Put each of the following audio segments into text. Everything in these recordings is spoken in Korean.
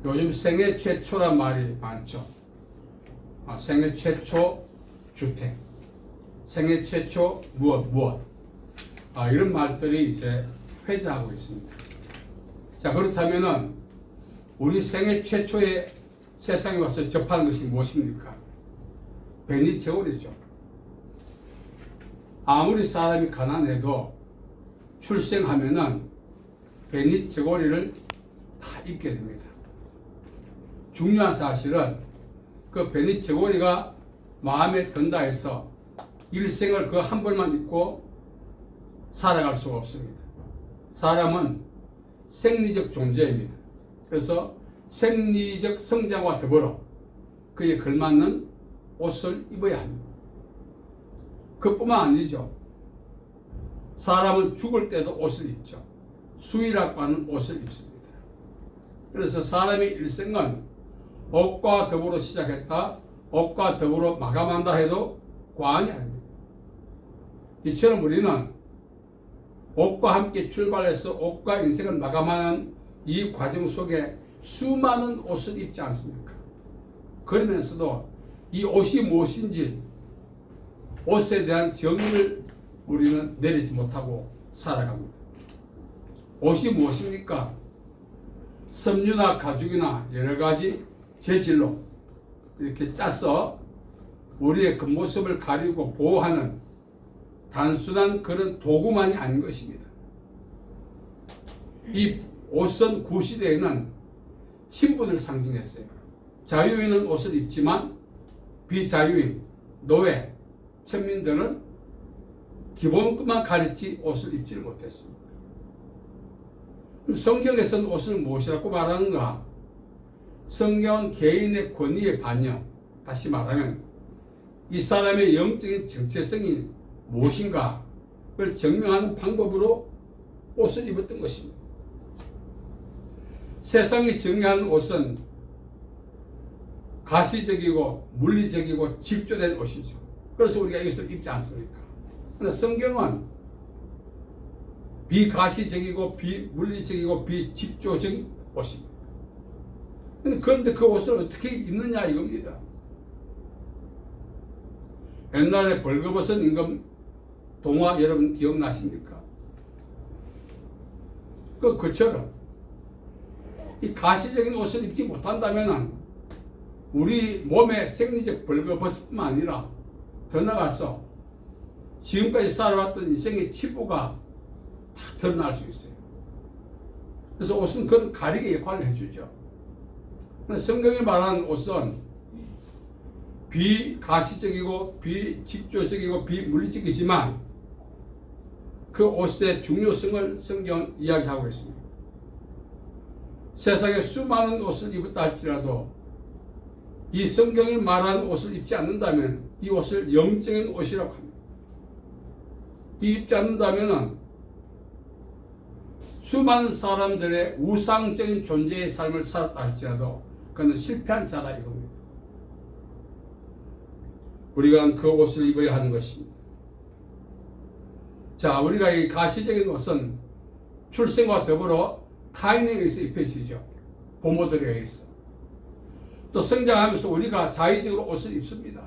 요즘 생애 최초란 말이 많죠. 생애 최초 주택, 생애 최초 무엇 이런 말들이 이제 회자하고 있습니다. 자, 그렇다면은 우리 생애 최초에 세상에 와서 접한 것이 무엇입니까? 베니체올이죠. 아무리 사람이 가난해도 출생하면은 베니체고리를 다 입게 됩니다. 중요한 사실은 그 베니체고리가 마음에 든다 해서 일생을 그 한 벌만 입고 살아갈 수가 없습니다. 사람은 생리적 존재입니다. 그래서 생리적 성장과 더불어 그에 걸맞는 옷을 입어야 합니다. 그뿐만 아니죠. 사람은 죽을 때도 옷을 입죠. 수의라고 하는 옷을 입습니다. 그래서 사람의 일생은 옷과 더불어 시작했다, 옷과 더불어 마감한다 해도 과언이 아닙니다. 이처럼 우리는 옷과 함께 출발해서 옷과 인생을 마감하는 이 과정 속에 수많은 옷을 입지 않습니까? 그러면서도 이 옷이 무엇인지 옷에 대한 정의를 우리는 내리지 못하고 살아갑니다. 옷이 무엇입니까? 섬유나 가죽이나 여러 가지 재질로 이렇게 짜서 우리의 겉모습을 가리고 보호하는 단순한 그런 도구만이 아닌 것입니다. 이 옷은 구시대에는 신분을 상징했어요. 자유인은 옷을 입지만 비자유인, 노예, 천민들은 기본것만 가리지 옷을 입지를 못했습니다. 성경에서는 옷을 무엇이라고 말하는가? 성경은 개인의 권위의 반영, 다시 말하면 이 사람의 영적인 정체성이 무엇인가를 증명하는 방법으로 옷을 입었던 것입니다. 세상이 정의하는 옷은 가시적이고 물리적이고 직조된 옷이죠. 그래서 우리가 이것을 입지 않습니까? 그런데 성경은 비가시적이고 비물리적이고 비직조적인 옷입니다. 그런데 그 옷을 어떻게 입느냐 이겁니다. 옛날에 벌거벗은 임금 동화 여러분 기억나십니까? 그처럼 이 가시적인 옷을 입지 못한다면 우리 몸의 생리적 벌거벗뿐만 아니라 더 나아가서 지금까지 살아왔던 인생의 치부가 다 드러날 수 있어요. 그래서 옷은 그런 가리개 역할을 해주죠. 성경이 말하는 옷은 비가시적이고 비직조적이고 비물리적이지만 그 옷의 중요성을 성경은 이야기하고 있습니다. 세상에 수많은 옷을 입었다 할지라도 이 성경이 말하는 옷을 입지 않는다면 이 옷을 영적인 옷이라고 합니다. 이 입지 않는다면 수많은 사람들의 우상적인 존재의 삶을 살았다 할지라도 그는 실패한 자라 이겁니다. 우리가 그 옷을 입어야 하는 것입니다. 자, 우리가 이 가시적인 옷은 출생과 더불어 타인에 의해서 입혀지죠. 부모들에 의해서. 또 성장하면서 우리가 자의적으로 옷을 입습니다.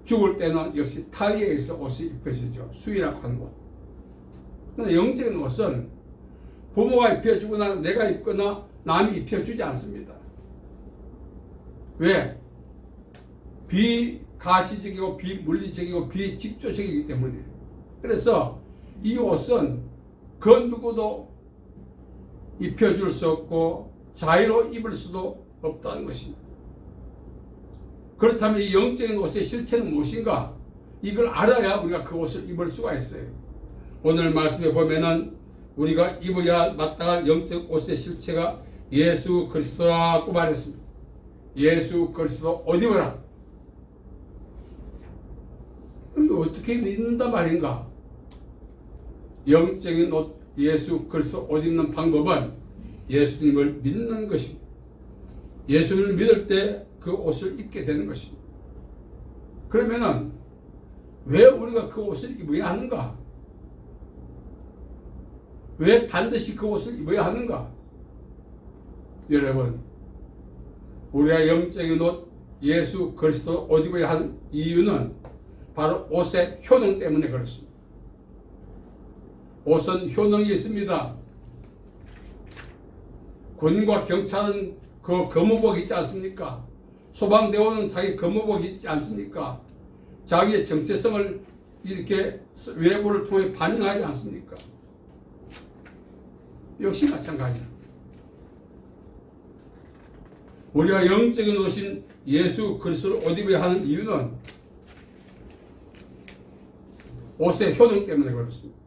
죽을 때는 역시 타인에 의해서 옷이 입혀지죠. 수의라고 하는 것. 그런데 영적인 옷은 부모가 입혀주거나 내가 입거나 남이 입혀주지 않습니다. 왜? 비가시적이고 비물리적이고 비직조적이기 때문에. 그래서 이 옷은 그 누구도 입혀줄 수 없고 자유로 입을 수도 없다는 것입니다. 그렇다면 이 영적인 옷의 실체는 무엇인가? 이걸 알아야 우리가 그 옷을 입을 수가 있어요. 오늘 말씀에 보면은 우리가 입어야 마땅한 영적 옷의 실체가 예수 그리스도라고 말했습니다. 예수 그리스도 옷 입어라. 어떻게 입는단 말인가? 영적인 옷 예수 그리스도 옷 입는 방법은 예수님을 믿는 것입니다. 예수님을 믿을 때 그 옷을 입게 되는 것입니다. 그러면은 왜 우리가 그 옷을 입어야 하는가? 왜 반드시 그 옷을 입어야 하는가? 여러분, 우리가 영적인 옷 예수 그리스도 옷 입어야 한 이유는 바로 옷의 효능 때문에 그렇습니다. 옷은 효능이 있습니다. 군인과 경찰은 그 검은복 있지 않습니까? 소방대원은 자기 검은복 있지 않습니까? 자기의 정체성을 이렇게 외부를 통해 반영하지 않습니까? 역시 마찬가지입니다. 우리가 영적인 옷인 예수 그리스도를 옷 입어야 하는 이유는 옷의 효능 때문에 그렇습니다.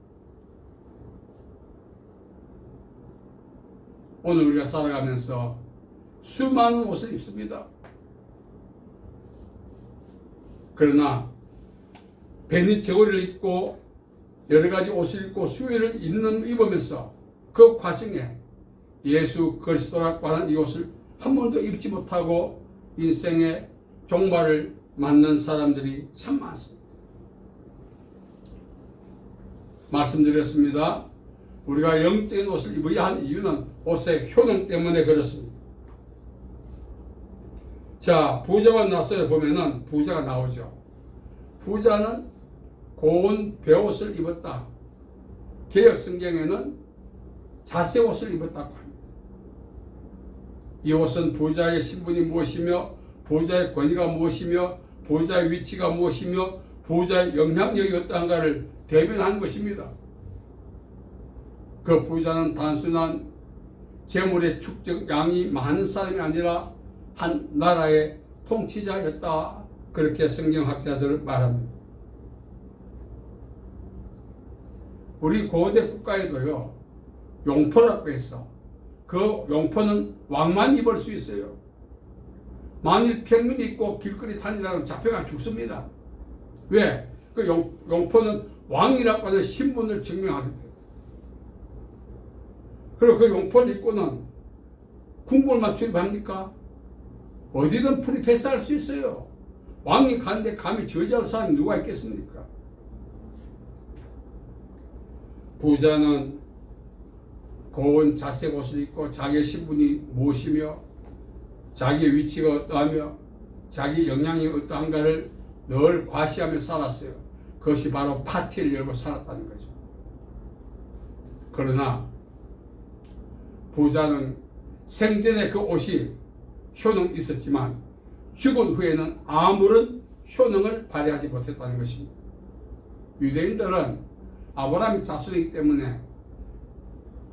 오늘 우리가 살아가면서 수많은 옷을 입습니다. 그러나 괜히 저고리를 입고 여러 가지 옷을 입고 수의를 입으면서 그 과정에 예수 그리스도라고 하는 이 옷을 한 번도 입지 못하고 인생의 종말을 맞는 사람들이 참 많습니다. 말씀드렸습니다. 우리가 영적인 옷을 입어야 한 이유는 옷의 효능 때문에 그렇습니다. 자, 부자와 나서에 보면은 부자가 나오죠. 부자는 고운 베옷을 입었다. 개역 성경에는 자색 옷을 입었다고 합니다. 이 옷은 부자의 신분이 무엇이며 부자의 권위가 무엇이며 부자의 위치가 무엇이며 부자의 영향력이 어떠한가를 대변하는 것입니다. 그 부자는 단순한 재물의 축적량이 많은 사람이 아니라 한 나라의 통치자였다. 그렇게 성경학자들은 말합니다. 우리 고대 국가에도요, 용포라고 해서 그 용포는 왕만 입을 수 있어요. 만일 평민이 있고 길거리 다니다가 잡혀가 죽습니다. 왜? 그 용포는 왕이라고 하는 신분을 증명하기 때문에. 그리고 그 용포를 입고는 궁궐만 출입합니까? 어디든 풀이 패스할 수 있어요. 왕이 가는데 감히 저지할 사람이 누가 있겠습니까? 부자는 고운 자색 옷을 입고 자기의 신분이 무엇이며 자기의 위치가 어떠하며 자기 영향이 어떠한가를 늘 과시하며 살았어요. 그것이 바로 파티를 열고 살았다는 거죠. 그러나 부자는 생전에 그 옷이 효능이 있었지만 죽은 후에는 아무런 효능을 발휘하지 못했다는 것입니다. 유대인들은 아브라함의 자손이기 때문에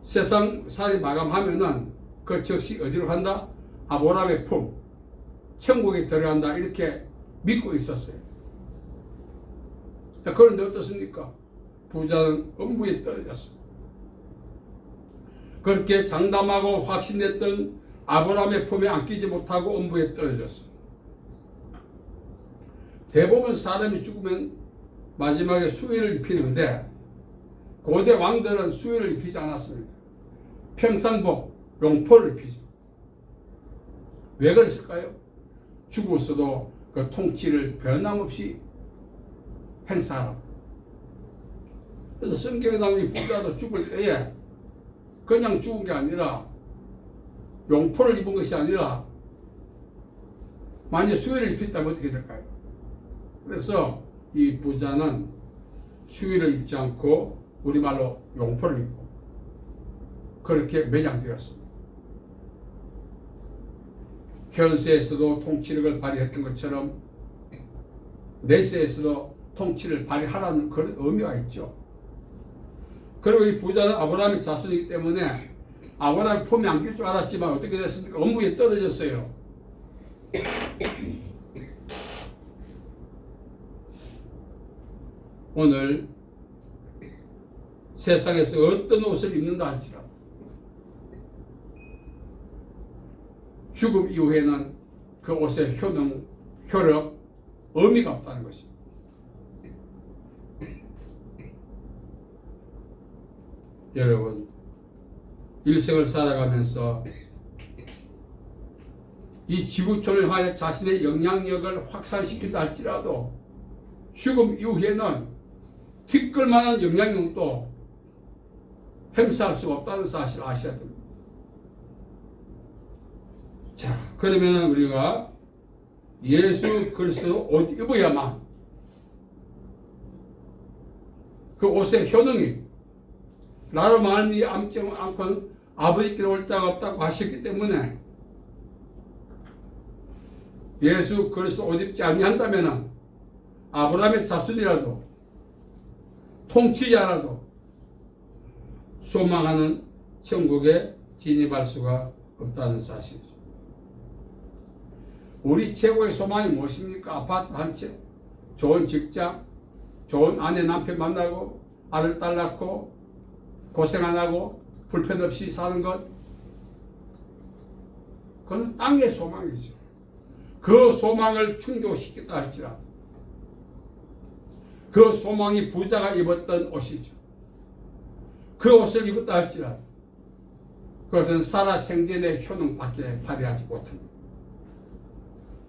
세상살이 마감하면은 그 즉시 어디로 간다? 아브라함의 품, 천국에 들어간다. 이렇게 믿고 있었어요. 그런데 어떻습니까? 부자는 음부에 떨어졌습니다. 그렇게 장담하고 확신했던 아브라함의 품에 안기지 못하고 음부에 떨어졌습니다. 대부분 사람이 죽으면 마지막에 수의를 입히는데 고대 왕들은 수의를 입히지 않았습니다. 평상복, 용포를 입히죠. 왜 그랬을까요? 죽었어도 그 통치를 변함없이 행사하라. 그래서 성경에 나오는 이 부자도 죽을 때에 그냥 죽은 게 아니라 용포를 입은 것이 아니라 만약 수의를 입혔다면 어떻게 될까요? 그래서 이 부자는 수의를 입지 않고 우리말로 용포를 입고 그렇게 매장되었습니다. 현세에서도 통치력을 발휘했던 것처럼 내세에서도 통치를 발휘하라는 그런 의미가 있죠. 그리고 이 부자는 아브라함의 자손이기 때문에 아브라함의 품에 안길 줄 알았지만 어떻게 됐습니까? 음부에 떨어졌어요. 오늘 세상에서 어떤 옷을 입는다 할지라도 죽음 이후에는 그 옷의 효능, 효력, 의미가 없다는 것입니다. 여러분, 일생을 살아가면서 이 지구촌을 향해 자신의 영향력을 확산시킨다 할지라도 죽음 이후에는 티끌만한 영향력도 행사할 수 없다는 사실을 아셔야 됩니다. 자, 그러면 우리가 예수 그리스도 옷 입어야만 그 옷의 효능이 나로 말미암지 않고는 아버지께 올 자가 없다고 하셨기 때문에 예수 그리스도 옷 입지 아니한다면 아브라함의 자손이라도 통치자라도 소망하는 천국에 진입할 수가 없다는 사실이죠. 우리 최고의 소망이 무엇입니까? 아파트 한 채, 좋은 직장, 좋은 아내 남편 만나고 아들 딸 낳고 고생 안 하고 불편 없이 사는 것, 그건 땅의 소망이죠. 그 소망을 충족시켰다 할지라도 그 소망이 부자가 입었던 옷이죠. 그 옷을 입었다 할지라도 그것은 살아 생전의 효능밖에 발휘하지 못합니다.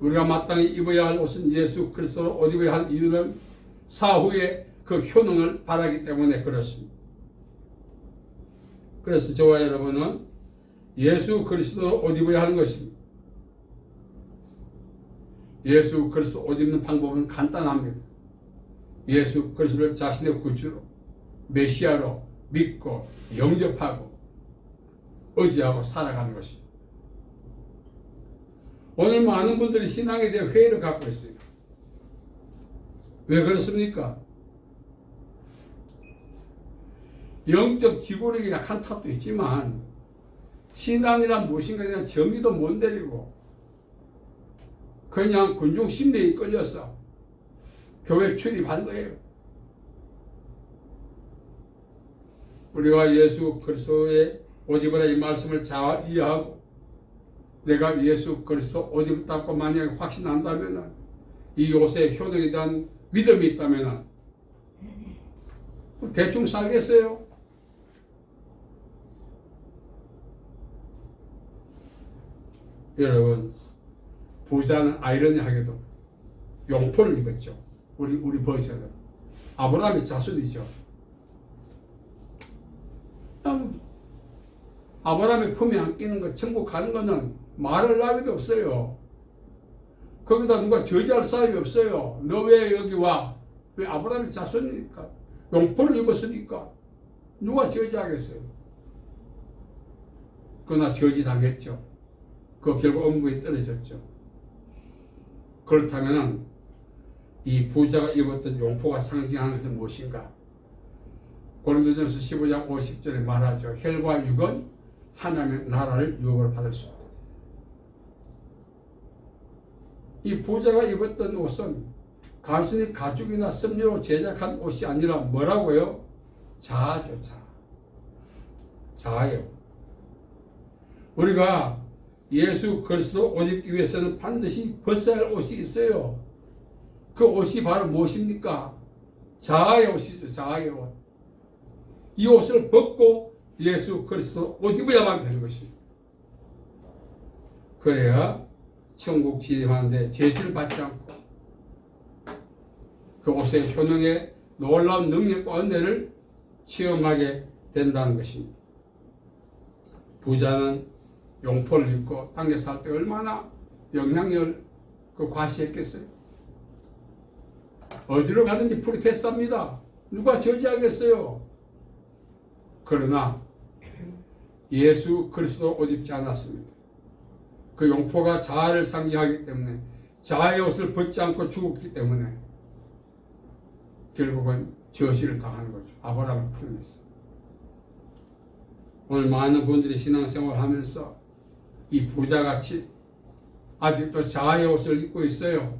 우리가 마땅히 입어야 할 옷은 예수 그리스도로 옷 입어야 할 이유는 사후에 그 효능을 바라기 때문에 그렇습니다. 그래서 저와 여러분은 예수 그리스도로 옷 입어야 하는 것입니다. 예수 그리스도 옷 입는 방법은 간단합니다. 예수 그리스도를 자신의 구주로 메시아로 믿고 영접하고 의지하고 살아가는 것입니다. 오늘 많은 분들이 신앙에 대한 회의를 갖고 있어요. 왜 그렇습니까? 영적 지구력이 약한 탓도 있지만 신앙이란 무엇인가에 대한 정의도 못 내리고 그냥 군중 심리에 이끌려서 교회 출입한 거예요. 우리가 예수 그리스도의 옷 입으라 이 말씀을 잘 이해하고 내가 예수 그리스도 옷 입었다고 만약에 확신한다면 이 옷의 효능에 대한 믿음이 있다면 대충 살겠어요? 여러분, 부자는 아이러니하게도 용포를 입었죠. 우리 버전은 아브라함의 자손이죠. 아브라함의 품에 안 끼는 것, 천국 가는 거는 말할 나위도 없어요. 거기다 누가 저지할 사람이 없어요. 너 왜 여기 와? 왜? 아브라함의 자손이니까. 용포를 입었으니까 누가 저지하겠어요? 그러나 저지당했죠. 그 결국 업무에 떨어졌죠. 그렇다면 이 부자가 입었던 용포가 상징하는 것은 무엇인가? 고린도전서 15장 50절에 말하죠. 혈과 육은 하나님의 나라를 유혹을 받을 수 없다. 이 부자가 입었던 옷은 단순히 가죽이나 섬유로 제작한 옷이 아니라 뭐라고요? 자아죠, 자아. 자아요. 우리가 예수 그리스도 옷 입기 위해서는 반드시 벗어야 할 옷이 있어요. 그 옷이 바로 무엇입니까? 자아의 옷이죠, 자아의 옷. 이 옷을 벗고 예수 그리스도 옷 입어야만 되는 것입니다. 그래야 천국 진입하는데 제지를 받지 않고 그 옷의 효능에 놀라운 능력과 은혜를 체험하게 된다는 것입니다. 부자는 용포를 입고 땅에 살 때 얼마나 영향력을 과시했겠어요. 어디로 가든지 프리패스합니다. 누가 저지하겠어요. 그러나 예수 그리스도 옷 입지 않았습니다. 그 용포가 자아를 상징하기 때문에 자아의 옷을 벗지 않고 죽었기 때문에 결국은 저시를 당하는 거죠. 아브라함의 품에서. 오늘 많은 분들이 신앙생활을 하면서 이 부자같이 아직도 자아의 옷을 입고 있어요.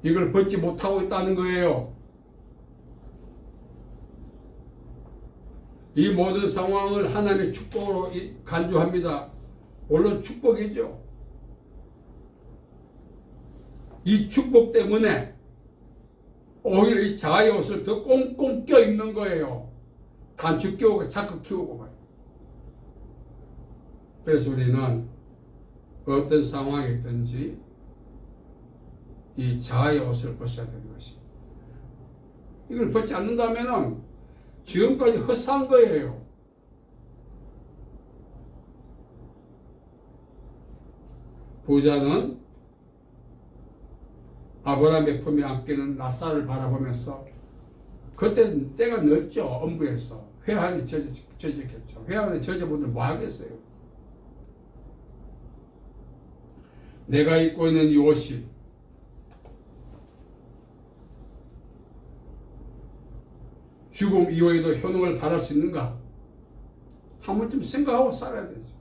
이걸 벗지 못하고 있다는 거예요. 이 모든 상황을 하나님의 축복으로 간주합니다. 물론 축복이죠. 이 축복 때문에 오히려 이 자아의 옷을 더 꽁꽁 껴 입는 거예요. 단축 끼우고 자꾸 키우고. 그래서 우리는 어떤 상황이든지 이 자아의 옷을 벗어야 되는 것입니다. 이걸 벗지 않는다면 지금까지 헛산 거예요. 부자는 아브라함의 품에 안기는 나사를 바라보면서 그때는 때가 늦죠. 엄부에서 회한이 젖었겠죠. 회한이 젖어분들 뭐 하겠어요. 내가 입고 있는 이 옷이 죽음 이후에도 효능을 발할 수 있는가? 한 번쯤 생각하고 살아야 되죠.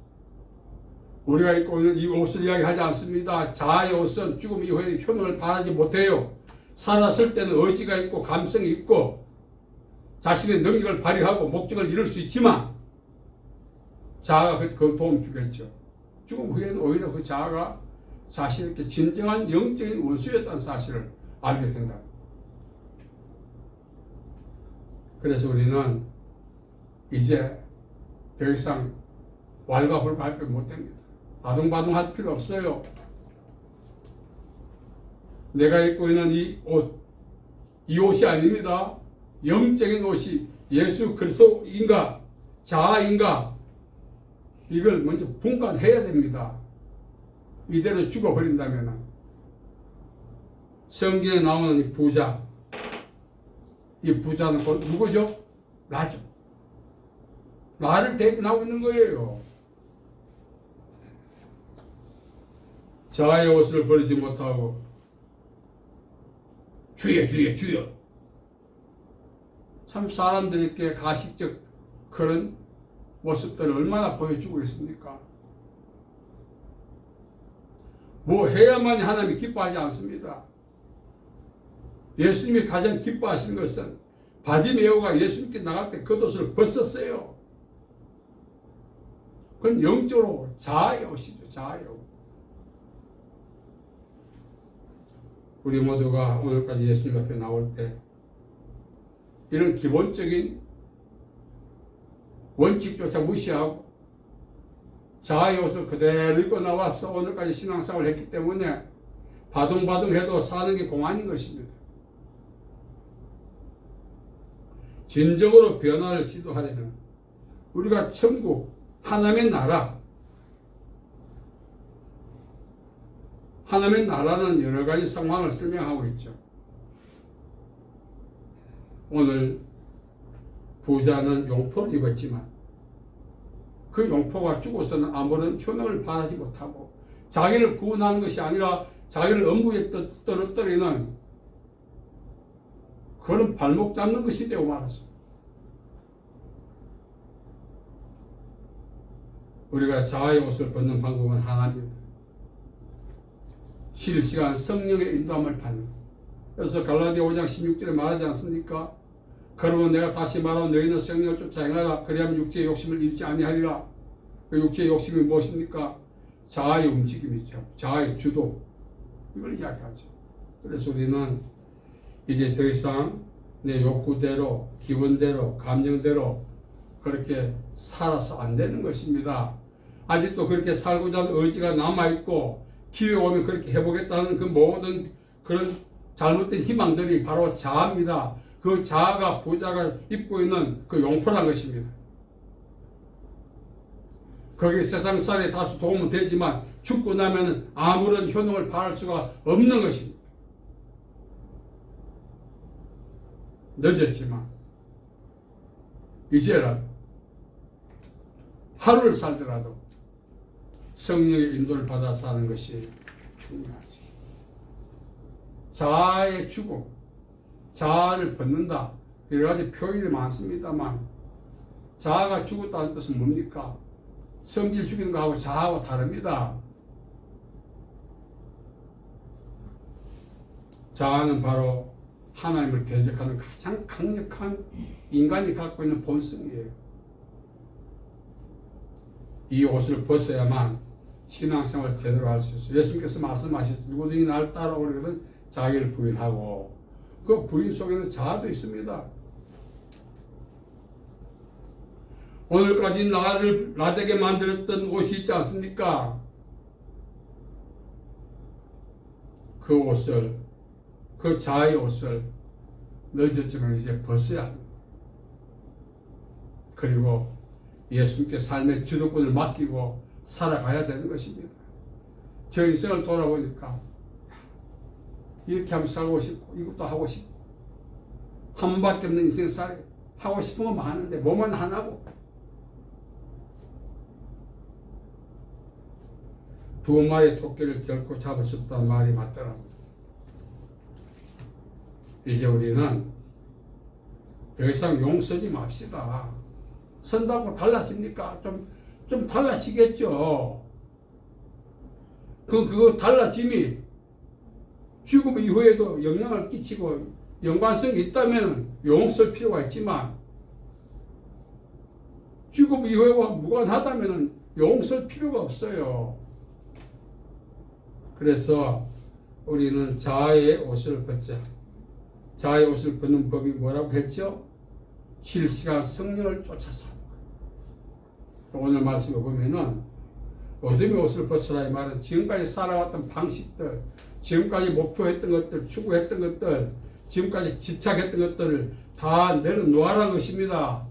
우리가 입고 있는 이 옷을 이야기하지 않습니다. 자아의 옷은 죽음 이후에 효능을 발하지 못해요. 살았을 때는 의지가 있고 감성이 있고 자신의 능력을 발휘하고 목적을 이룰 수 있지만 자아가 그 도움 주겠죠. 죽음 후에는 오히려 그 자아가 자신에게 진정한 영적인 원수였다는 사실을 알게 된다. 그래서 우리는 이제 더 이상 왈가불가할 필요 못 됩니다. 바둥바둥할 필요 없어요. 내가 입고 있는 이 옷이 아닙니다. 영적인 옷이 예수 그리스도인가 자아인가 이걸 먼저 분간해야 됩니다. 이대로 죽어버린다면 성경에 나오는 이 부자, 이 부자는 곧 누구죠? 나죠. 나를 대변하고 있는 거예요. 자아의 옷을 버리지 못하고 주여 주여 주여 참 사람들에게 가식적 그런 모습들을 얼마나 보여주고 있습니까? 뭐 해야만이 하나님이 기뻐하지 않습니다. 예수님이 가장 기뻐하시는 것은 바디메오가 예수님께 나갈 때 겉옷을 벗었어요. 그건 영적으로 자아의 옷이죠. 자아의 옷. 우리 모두가 오늘까지 예수님 앞에 나올 때 이런 기본적인 원칙조차 무시하고 자아의 옷을 그대로 입고 나와서 오늘까지 신앙생활을 했기 때문에 바둥바둥해도 사는 게 공안인 것입니다. 진정으로 변화를 시도하려면 우리가 천국, 하나님의 나라는 여러 가지 상황을 설명하고 있죠. 오늘 부자는 용포를 입었지만 그 용포가 죽어서는 아무런 효능을 발하지 못하고 자기를 구원하는 것이 아니라 자기를 엄부에 떨어뜨리는 그런 발목 잡는 것이 되고 말았습니다. 우리가 자아의 옷을 벗는 방법은 하나입니다. 실시간 성령의 인도함을 받는. 그래서 갈라디아 5장 16절에 말하지 않습니까? 그러면 내가 다시 말하면 너희는 성령을 쫓아 행하라. 그리하면 육체의 욕심을 잃지 아니하리라. 그 육체의 욕심이 무엇입니까? 자아의 움직임이죠. 자아의 주도. 이걸 이야기하죠. 그래서 우리는 이제 더 이상 내 욕구대로, 기분대로, 감정대로 그렇게 살아서 안 되는 것입니다. 아직도 그렇게 살고자 하는 의지가 남아있고 기회 오면 그렇게 해보겠다는 그 모든 그런 잘못된 희망들이 바로 자아입니다. 그 자아가 부자가 입고 있는 그 용포란 것입니다. 거기에 세상살에 다소 도움은 되지만 죽고 나면 아무런 효능을 발할 수가 없는 것입니다. 늦었지만 이제라도 하루를 살더라도 성령의 인도를 받아 사는 것이 중요하죠. 자아의 죽음, 자아를 벗는다. 여러 가지 표현이 많습니다만 자아가 죽었다는 뜻은 뭡니까? 성질 죽이는 거하고 자아와 다릅니다. 자아는 바로 하나님을 대적하는 가장 강력한 인간이 갖고 있는 본성이에요. 이 옷을 벗어야만 신앙생활을 제대로 할 수 있어요. 예수님께서 말씀하셨죠. 누구든지 나를 따라오려거든 자기를 부인하고 그 부인 속에는 자아도 있습니다. 오늘까지 나되게 만들었던 옷이 있지 않습니까? 그 옷을, 그 자아의 옷을 늦었지만 이제 벗어야 합니다. 그리고 예수님께 삶의 주도권을 맡기고 살아가야 되는 것입니다. 저 인생을 돌아보니까 이렇게 하면 살고 싶고 이것도 하고 싶고 한 번밖에 없는 인생 하고 싶은 건 많은데 뭐만 하나고 두 마리 토끼를 결코 잡을 수 없다는 말이 맞더라고요. 이제 우리는 더 이상 용 서지 맙시다. 선다고 달라집니까? 좀 달라지겠죠. 그거 달라짐이 죽음 이후에도 영향을 끼치고 연관성이 있다면 용 쓸 필요가 있지만 죽음 이후와 무관하다면 용 쓸 필요가 없어요. 그래서 우리는 자아의 옷을 벗자. 자아의 옷을 벗는 법이 뭐라고 했죠? 실시간 성령을 쫓아서. 오늘 말씀을 보면은 어둠의 옷을 벗으라 이 말은 지금까지 살아왔던 방식들, 지금까지 목표했던 것들, 추구했던 것들, 지금까지 집착했던 것들을 다 내려놓아라는 것입니다.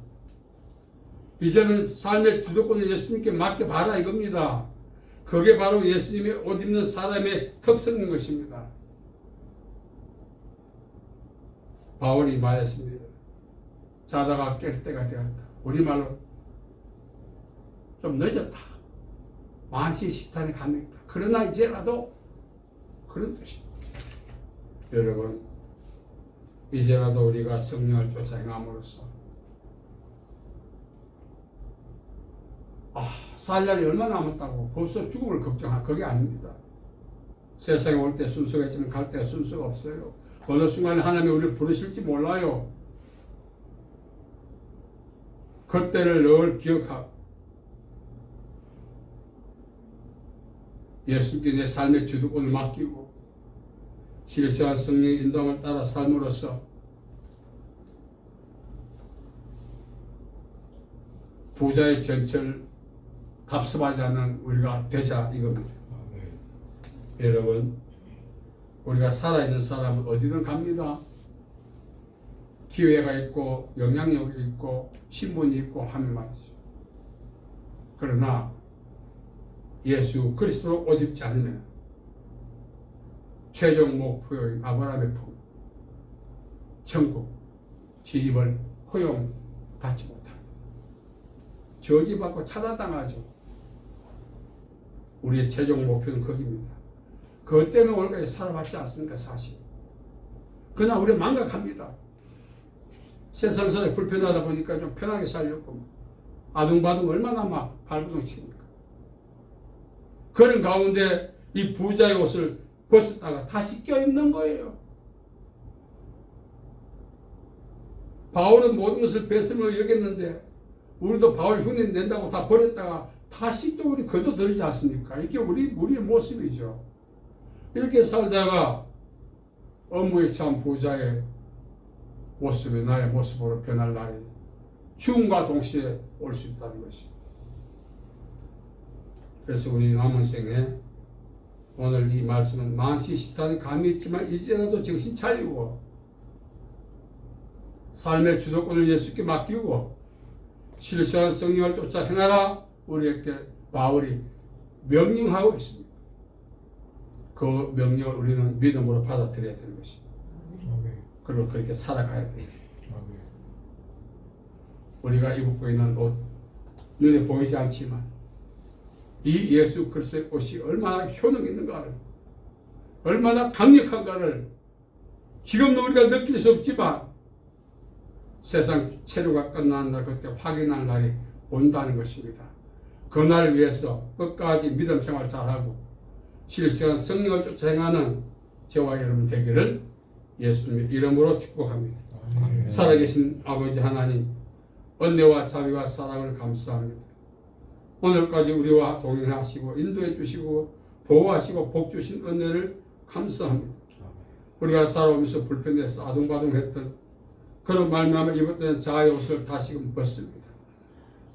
이제는 삶의 주도권을 예수님께 맡겨봐라 이겁니다. 그게 바로 예수님의 옷 입는 사람의 특성인 것입니다. 바울이 말했습니다. 자다가 깰 때가 되었다. 우리말로 좀 늦었다. 만시 시탄에 감했다. 그러나 이제라도 그런 뜻입니다. 여러분, 이제라도 우리가 성령을 쫓아 행함으로써 살 날이 얼마나 남았다고 벌써 죽음을 걱정할 그게 아닙니다. 세상에 올 때 순서가 있지만 갈 때 순서가 없어요. 어느 순간에 하나님이 우리를 부르실지 몰라요. 그때를 늘 기억하고 예수님께 내 삶의 주도권을 맡기고 실시간 성령의 인도함을 따라 삶으로써 부자의 전철 답습하지 않는 우리가 되자 이겁니다. 여러분, 우리가 살아있는 사람은 어디든 갑니다. 기회가 있고 영향력이 있고 신분이 있고 하는 말이죠. 그러나 예수 그리스도로 옷 입지 않으면 최종 목표인 아브라함의 품, 천국 진입을 허용받지 못합니다. 저지받고 차단당하죠. 우리의 최종 목표는 거기입니다. 그것 때문에 오늘까지 살아왔지 않습니까? 사실. 그러나 우리 망각합니다. 세상 살이 불편하다 보니까 좀 편하게 살려고 아둥바둥 얼마나 막 발버둥 칩니까? 그런 가운데 이 부자의 옷을 벗었다가 다시 껴입는 거예요. 바울은 모든 것을 배설로 여겼는데 우리도 바울 흉내 낸다고 다 버렸다가 다시 또 우리 거둬들지 않습니까? 이게 우리의 모습이죠. 이렇게 살다가 업무에 참 부자의 모습이 나의 모습으로 변할 날이 죽음과 동시에 올 수 있다는 것입니다. 그래서 우리 남은 생에 오늘 이 말씀은 만시시탄이 감이 있지만 이제라도 정신 차리고 삶의 주도권을 예수께 맡기고 실시간 성령을 쫓아 행하라 우리에게 바울이 명령하고 있습니다. 그 명령을 우리는 믿음으로 받아들여야 되는 것입니다. 그리고 그렇게 살아가야 돼요. 우리가 입고 있는 옷 눈에 보이지 않지만 이 예수 그리스도의 옷이 얼마나 효능 있는가를 얼마나 강력한가를 지금도 우리가 느낄 수 없지만 세상 체류가 끝나는 날 그때 확인할 날이 온다는 것입니다. 그날을 위해서 끝까지 믿음 생활 잘하고 실시간 성령을 쫓아 행하는 저와 여러분 되기를 예수님의 이름으로 축복합니다. 살아계신 아버지 하나님 은혜와 자비와 사랑을 감사합니다. 오늘까지 우리와 동행하시고 인도해 주시고 보호하시고 복 주신 은혜를 감사합니다. 우리가 살아오면서 불편해서 아둥바둥했던 그런 말미암아 입었던 자아의 옷을 다시금 벗습니다.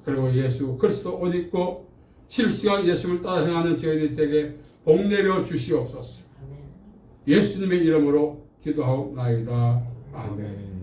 그리고 예수 그리스도 옷 입고 실시간 예수를 따라 행하는 저희들에게 복 내려 주시옵소서. 예수님의 이름으로 기도하옵나이다. 아멘.